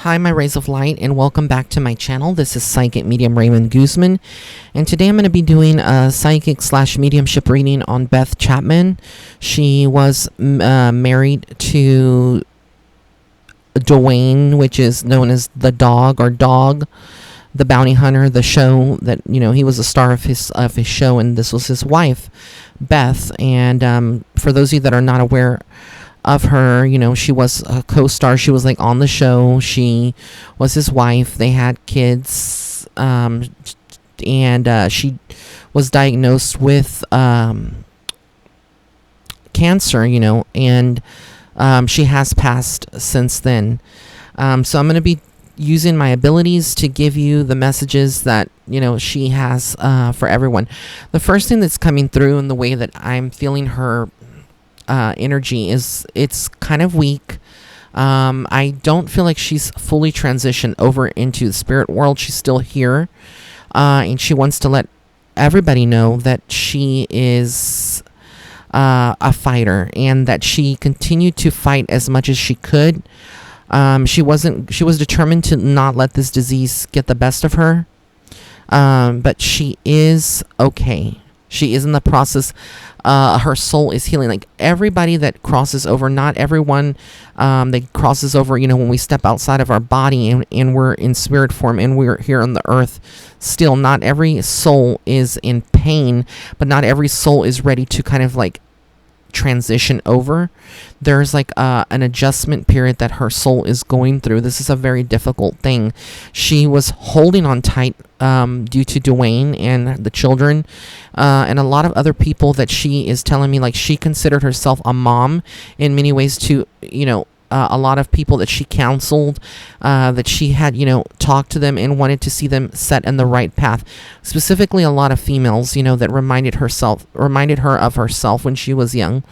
Hi, my rays of light, and welcome back to my channel. This is Psychic Medium Raymond Guzman, and today I'm going to be doing a psychic slash mediumship reading on Beth Chapman. She was married to Duane, which is known as the Dog or Dog, the bounty hunter. The show that he was a star of his show, and this was his wife, Beth. And for those of you that are not aware of her, she was a co-star. She was like on the show. She was his wife. They had kids, and she was diagnosed with cancer, and she has passed since then. So I'm going to be using my abilities to give you the messages that she has for everyone. The first thing that's coming through in the way that I'm feeling her energy is it's kind of weak. I don't feel like she's fully transitioned over into the spirit world. She's still here, and she wants to let everybody know that she is a fighter and that she continued to fight as much as she could. She was determined to not let this disease get the best of her, but she is okay. She is in the process. Her soul is healing. Like everybody that crosses over, not everyone that crosses over, when we step outside of our body and we're in spirit form and we're here on the earth, still not every soul is in pain, but not every soul is ready to kind of like transition over. There's like an adjustment period that her soul is going through. This is a very difficult thing. She was holding on tight due to Duane and the children, and a lot of other people that she is telling me, like she considered herself a mom in many ways to a lot of people that she counseled, that she had talked to them and wanted to see them set in the right path. Specifically a lot of females that reminded her of herself when she was young.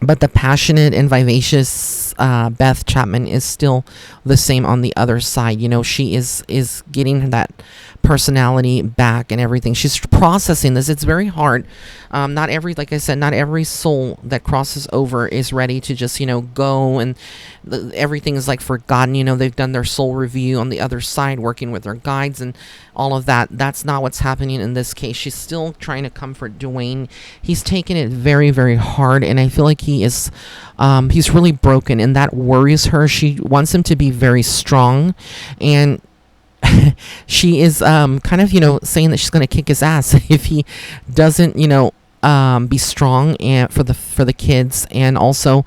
But the passionate and vivacious Beth Chapman is still the same on the other side. She is getting that personality back and everything. She's processing this. It's very hard. Like I said, not every soul that crosses over is ready to just, go and everything is like forgotten. They've done their soul review on the other side, working with their guides and all of that. That's not what's happening in this case. She's still trying to comfort Duane. He's taken it very, very hard, and I feel like he's really broken, and that worries her. She wants him to be very strong, and she is kind of saying that she's going to kick his ass if he doesn't be strong and for the kids. And also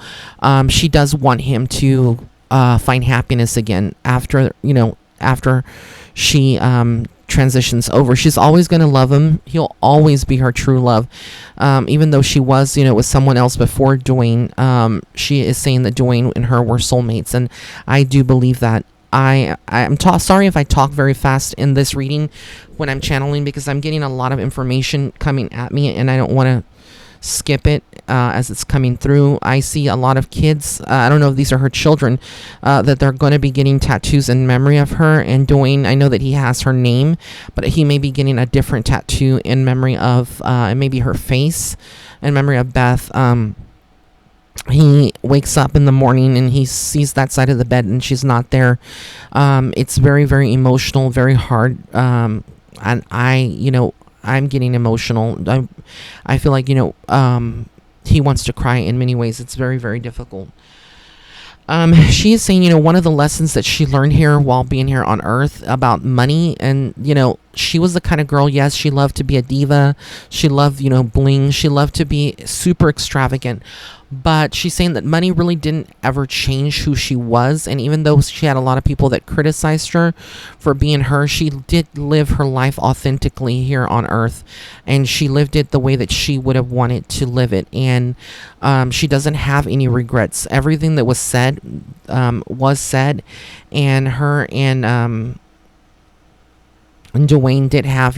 she does want him to find happiness again after she transitions over. She's always going to love him. He'll always be her true love, even though she was with someone else before Duane. She is saying that Duane and her were soulmates, and I do believe that. I'm sorry if I talk very fast in this reading when I'm channeling, because I'm getting a lot of information coming at me and I don't want to skip it as it's coming through. I see a lot of kids, I don't know if these are her children, that they're going to be getting tattoos in memory of her. And Duane, I know that he has her name, but he may be getting a different tattoo in memory of maybe her face, in memory of Beth. He wakes up in the morning and he sees that side of the bed and she's not there. It's very, very emotional, very hard. And I'm getting emotional. I feel like, he wants to cry in many ways. It's very, very difficult. She is saying, one of the lessons that she learned here while being here on Earth about money, and, she was the kind of girl, yes, she loved to be a diva. She loved, bling. She loved to be super extravagant. But she's saying that money really didn't ever change who she was. And even though she had a lot of people that criticized her for being her, she did live her life authentically here on Earth. And she lived it the way that she would have wanted to live it. And she doesn't have any regrets. Everything that was said was said. And her and Duane did have,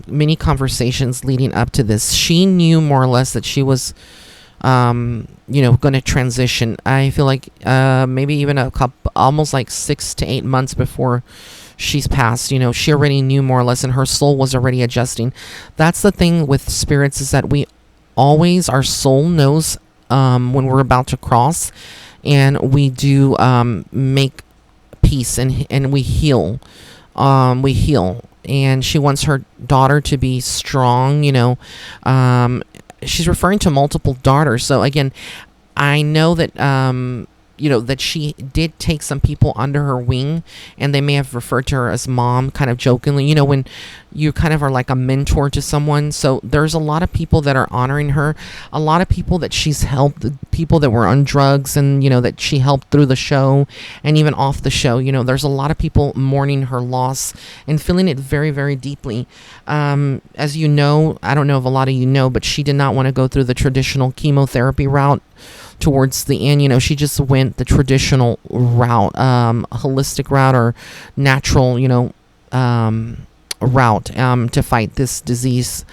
many conversations leading up to this. She knew more or less that she was going to transition. I feel like maybe even almost like 6 to 8 months before she's passed, she already knew more or less, and her soul was already adjusting. That's the thing with spirits, is that our soul knows when we're about to cross. and we do make peace, and we heal. And she wants her daughter to be strong, she's referring to multiple daughters. So again, I know that that she did take some people under her wing, and they may have referred to her as mom, kind of jokingly, when you kind of are like a mentor to someone. So there's a lot of people that are honoring her, a lot of people that she's helped, people that were on drugs, and that she helped through the show and even off the show. There's a lot of people mourning her loss and feeling it very, very deeply. As you know, I don't know if a lot of you know, but she did not want to go through the traditional chemotherapy route towards the end. She just went the traditional route, holistic route, or natural, route, to fight this disease.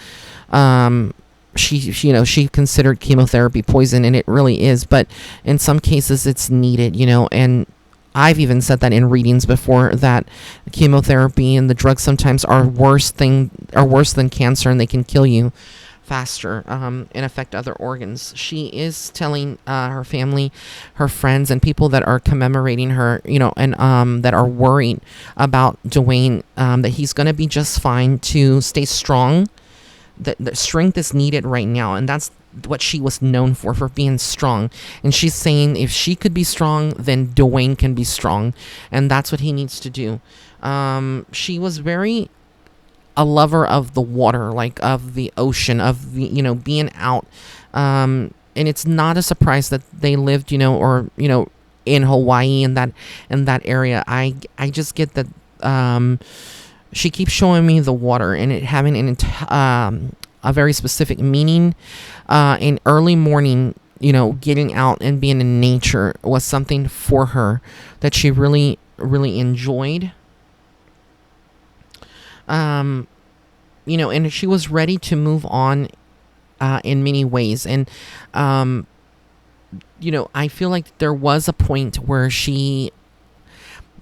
She considered chemotherapy poison, and it really is, but in some cases it's needed, and I've even said that in readings before, that chemotherapy and the drugs sometimes are worse than cancer, and they can kill you faster, and affect other organs. She is telling her family, her friends, and people that are commemorating her, and that are worried about Duane, that he's going to be just fine, to stay strong. The strength is needed right now, and that's what she was known for being strong. And she's saying if she could be strong, then Duane can be strong, and that's what he needs to do. She was very a lover of the water, like of the ocean, of the, being out. And it's not a surprise that they lived, or, in Hawaii, in that area. I just get that, she keeps showing me the water, and it having a very specific meaning. In early morning, getting out and being in nature was something for her that she really, really enjoyed. And she was ready to move on, in many ways. And, I feel like there was a point where she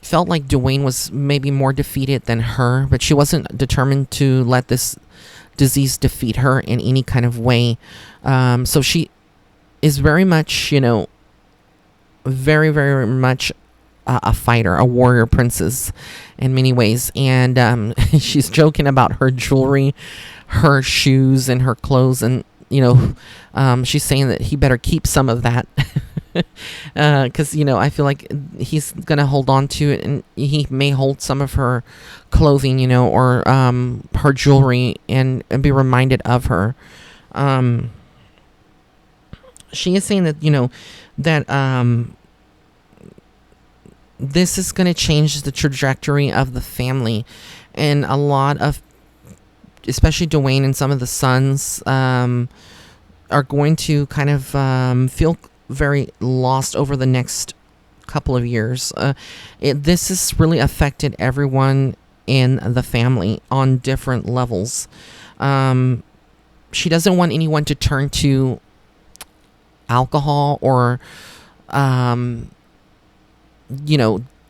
felt like Duane was maybe more defeated than her, but she wasn't determined to let this disease defeat her in any kind of way. So she is very much, very, very much a fighter, a warrior princess in many ways. And she's joking about her jewelry, her shoes, and her clothes. And, she's saying that he better keep some of that. Because, I feel like he's going to hold on to it, and he may hold some of her clothing, or her jewelry, and be reminded of her. She is saying that, that this is going to change the trajectory of the family, and a lot of, especially Duane and some of the sons, are going to kind of feel very lost over the next couple of years. This has really affected everyone in the family on different levels. She doesn't want anyone to turn to alcohol or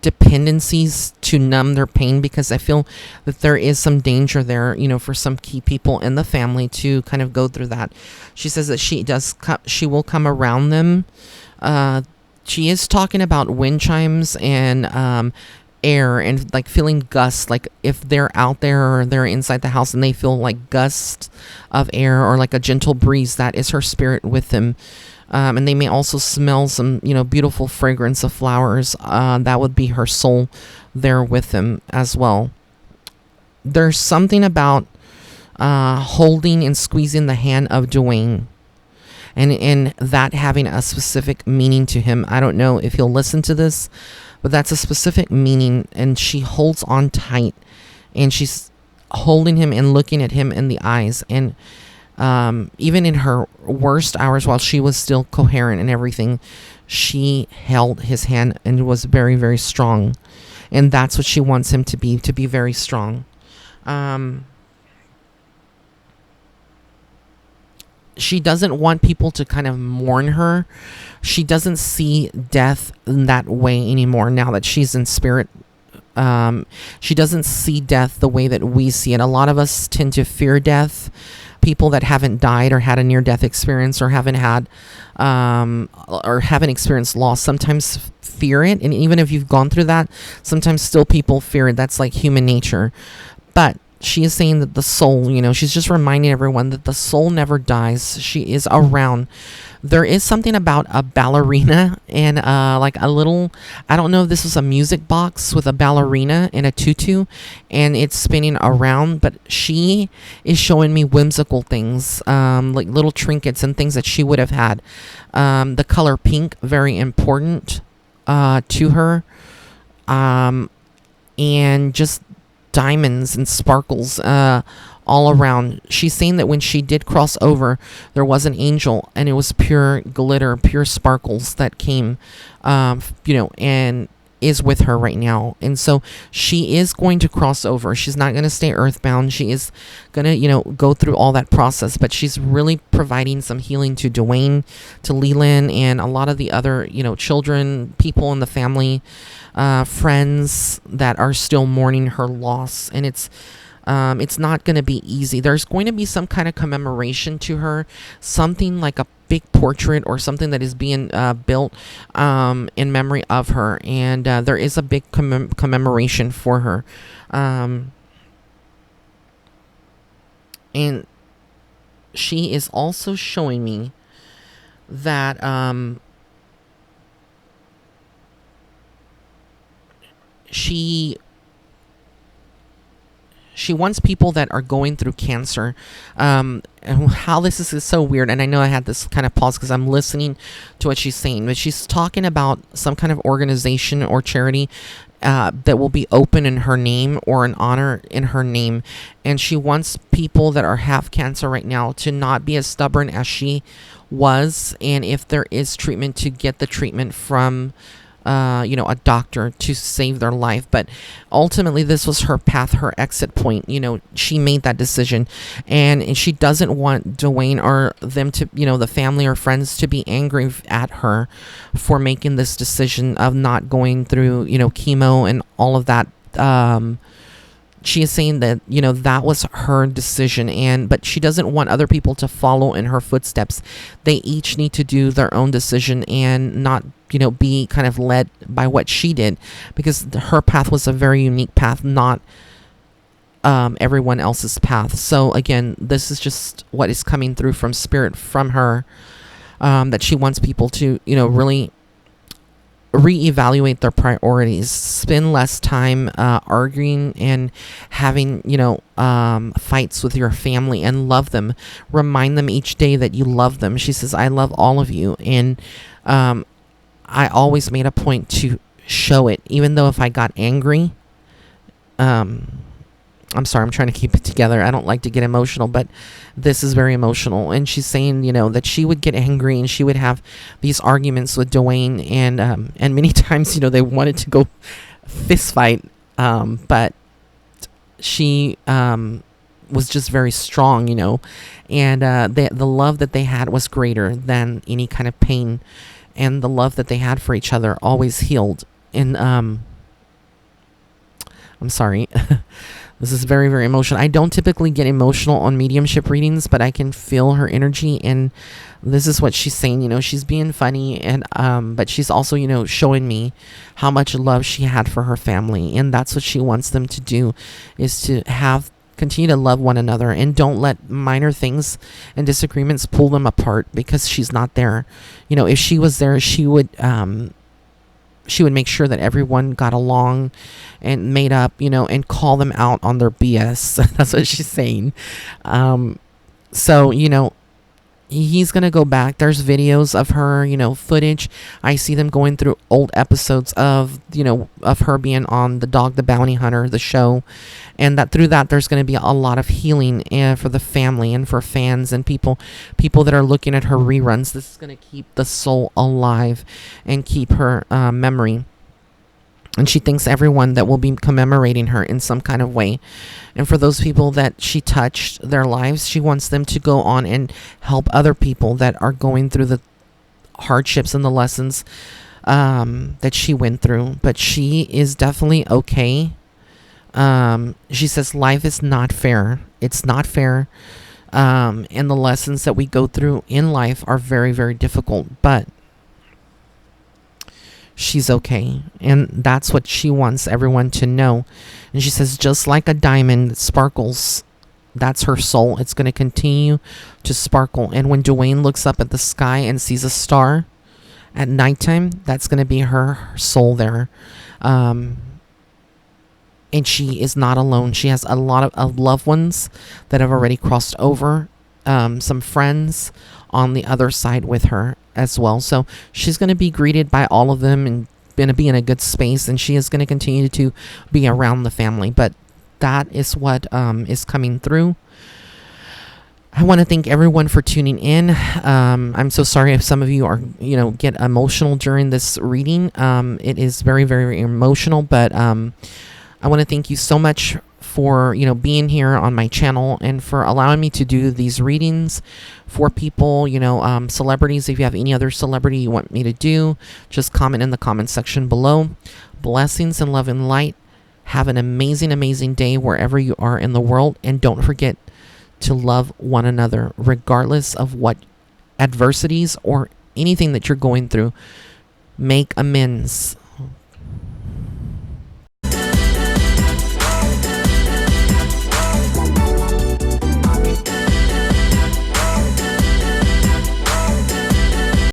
dependencies to numb their pain, because I feel that there is some danger there, for some key people in the family to kind of go through that. She says that she will come around them. She is talking about wind chimes and air, and like feeling gusts, like if they're out there or they're inside the house and they feel like gusts of air or like a gentle breeze, that is her spirit with them. And they may also smell some, beautiful fragrance of flowers. That would be her soul there with them as well. There's something about holding and squeezing the hand of Duane, and that having a specific meaning to him. I don't know if he'll listen to this, but that's a specific meaning, and she holds on tight, and she's holding him and looking at him in the eyes. And even in her worst hours, while she was still coherent and everything, she held his hand and was very, very strong. And that's what she wants him to be very strong. She doesn't want people to kind of mourn her. She doesn't see death in that way anymore now that she's in spirit. She doesn't see death the way that we see it. A lot of us tend to fear death, people that haven't died or had a near-death experience or haven't had or haven't experienced loss sometimes fear it. And even if you've gone through that, sometimes still people fear it. That's like human nature. But she is saying that the soul, she's just reminding everyone that the soul never dies. She is around. There is something about a ballerina and like a little, I don't know if this was a music box with a ballerina and a tutu and it's spinning around, but she is showing me whimsical things, like little trinkets and things that she would have had. The color pink, very important to her. And just diamonds and sparkles all around. She's saying that when she did cross over, there was an angel and it was pure glitter, pure sparkles that came, and is with her right now. And so she is going to cross over. She's not going to stay earthbound. She is going to, go through all that process, but she's really providing some healing to Duane, to Leland, and a lot of the other, children, people in the family, friends that are still mourning her loss. And it's not going to be easy. There's going to be some kind of commemoration to her, something like a big portrait or something that is being built in memory of her. And there is a big commemoration for her. And she is also showing me that she wants people that are going through cancer. And how this is so weird. And I know I had this kind of pause because I'm listening to what she's saying. But she's talking about some kind of organization or charity that will be open in her name or an honor in her name. And she wants people that have cancer right now to not be as stubborn as she was. And if there is treatment, to get the treatment from a doctor to save their life. But ultimately this was her path, her exit point. She made that decision, and she doesn't want Duane or them to, the family or friends to be angry at her for making this decision of not going through, chemo and all of that. She is saying that, that was her decision, but she doesn't want other people to follow in her footsteps. They each need to do their own decision and not, be kind of led by what she did, because her path was a very unique path, not everyone else's path. So again, this is just what is coming through from spirit from her, that she wants people to, really reevaluate their priorities, spend less time arguing and having fights with your family, and love them. Remind them each day that you love them. She says, I love all of you, and I always made a point to show it, even though if I got angry. I'm sorry, I'm trying to keep it together. I don't like to get emotional, but this is very emotional. And she's saying, that she would get angry and she would have these arguments with Duane, and many times, they wanted to go fist fight, but she was just very strong, and the love that they had was greater than any kind of pain, and the love that they had for each other always healed. And I'm sorry. This is very, very emotional. I don't typically get emotional on mediumship readings, but I can feel her energy, and this is what she's saying. She's being funny, and but she's also, showing me how much love she had for her family, and that's what she wants them to do, is to continue to love one another, and don't let minor things and disagreements pull them apart because she's not there. If she was there, she would make sure that everyone got along and made up, and call them out on their BS. That's what she's saying. So, he's going to go back. There's videos of her, footage. I see them going through old episodes of, of her being on The Dog, the Bounty Hunter, the show. And that through that, there's going to be a lot of healing for the family and for fans and people that are looking at her reruns. This is going to keep the soul alive and keep her memory. And she thanks everyone that will be commemorating her in some kind of way. And for those people that she touched their lives, she wants them to go on and help other people that are going through the hardships and the lessons that she went through. But she is definitely okay. She says life is not fair. It's not fair. And the lessons that we go through in life are very, very difficult, but she's okay. And that's what she wants everyone to know. And she says, just like a diamond that sparkles, that's her soul. It's going to continue to sparkle. And when Duane looks up at the sky and sees a star at nighttime, that's going to be her soul there. And she is not alone. She has a lot of loved ones that have already crossed over, some friends on the other side with her as well. So she's going to be greeted by all of them and going to be in a good space, and she is going to continue to be around the family. But that is what is coming through. I want to thank everyone for tuning in. I'm so sorry if some of you are, get emotional during this reading. It is very, very emotional, but I want to thank you so much for, being here on my channel and for allowing me to do these readings for people, celebrities. If you have any other celebrity you want me to do, just comment in the comment section below. Blessings and love and light. Have an amazing, amazing day wherever you are in the world. And don't forget to love one another, regardless of what adversities or anything that you're going through. Make amends.